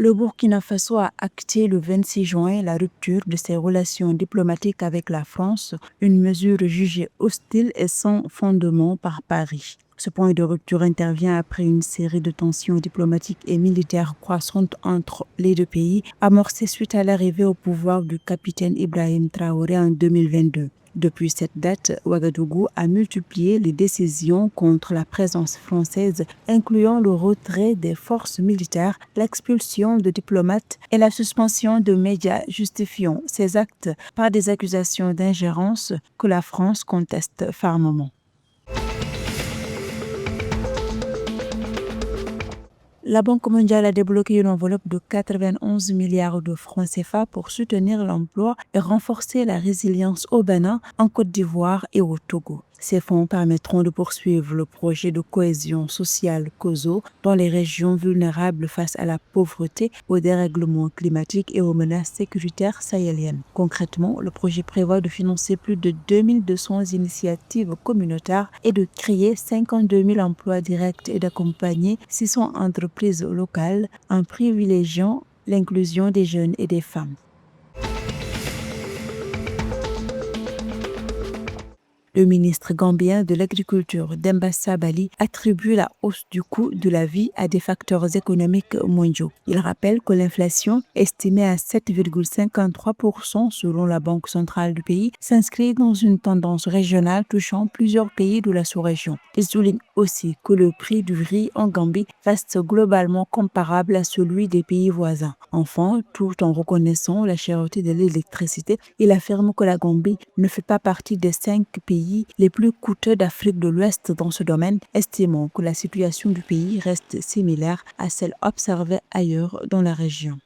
Le Burkina Faso a acté le 26 juin la rupture de ses relations diplomatiques avec la France, une mesure jugée hostile et sans fondement par Paris. Ce point de rupture intervient après une série de tensions diplomatiques et militaires croissantes entre les deux pays, amorcées suite à l'arrivée au pouvoir du capitaine Ibrahim Traoré en 2022. Depuis cette date, Ouagadougou a multiplié les décisions contre la présence française, incluant le retrait des forces militaires, l'expulsion de diplomates et la suspension de médias, justifiant ces actes par des accusations d'ingérence que la France conteste fermement. La Banque mondiale a débloqué une enveloppe de 91 milliards de francs CFA pour soutenir l'emploi et renforcer la résilience au Bénin, en Côte d'Ivoire et au Togo. Ces fonds permettront de poursuivre le projet de cohésion sociale COSO dans les régions vulnérables face à la pauvreté, au dérèglement climatique et aux menaces sécuritaires sahéliennes. Concrètement, le projet prévoit de financer plus de 2200 initiatives communautaires et de créer 52 000 emplois directs et d'accompagner 600 entreprises locales en privilégiant l'inclusion des jeunes et des femmes. Le ministre gambien de l'Agriculture, Demba Sabali, attribue la hausse du coût de la vie à des facteurs économiques mondiaux. Il rappelle que l'inflation, estimée à 7,53% selon la Banque centrale du pays, s'inscrit dans une tendance régionale touchant plusieurs pays de la sous-région. Il souligne aussi que le prix du riz en Gambie reste globalement comparable à celui des pays voisins. Enfin, tout en reconnaissant la cherté de l'électricité, il affirme que la Gambie ne fait pas partie des 5 pays les plus coûteux d'Afrique de l'Ouest dans ce domaine, estimant que la situation du pays reste similaire à celle observée ailleurs dans la région.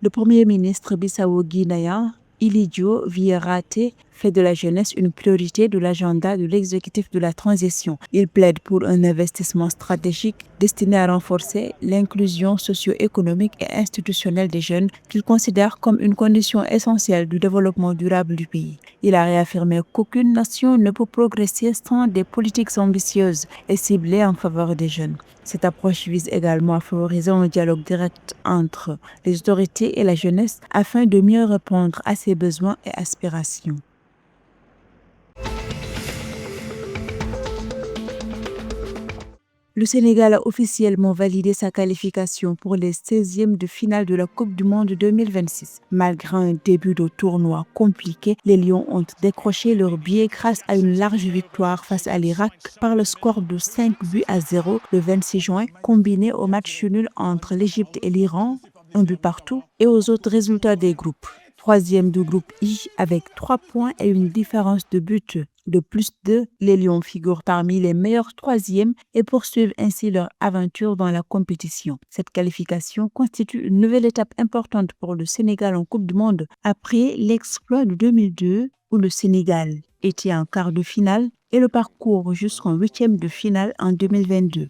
Le premier ministre bissau-guinéen, Ilidio Vierate, fait de la jeunesse une priorité de l'agenda de l'exécutif de la transition. Il plaide pour un investissement stratégique destiné à renforcer l'inclusion socio-économique et institutionnelle des jeunes qu'il considère comme une condition essentielle du développement durable du pays. Il a réaffirmé qu'aucune nation ne peut progresser sans des politiques ambitieuses et ciblées en faveur des jeunes. Cette approche vise également à favoriser un dialogue direct entre les autorités et la jeunesse afin de mieux répondre à ses besoins et aspirations. Le Sénégal a officiellement validé sa qualification pour les 16e de finale de la Coupe du Monde 2026. Malgré un début de tournoi compliqué, les Lions ont décroché leur billet grâce à une large victoire face à l'Irak par le score de 5-0 le 26 juin, combiné au match nul entre l'Égypte et l'Iran, 1 but partout, et aux autres résultats des groupes. Troisième du groupe I avec 3 points et une différence de but de +2, les Lions figurent parmi les meilleurs troisièmes et poursuivent ainsi leur aventure dans la compétition. Cette qualification constitue une nouvelle étape importante pour le Sénégal en Coupe du Monde après l'exploit de 2002 où le Sénégal était en quart de finale et le parcours jusqu'en 8e de finale en 2022.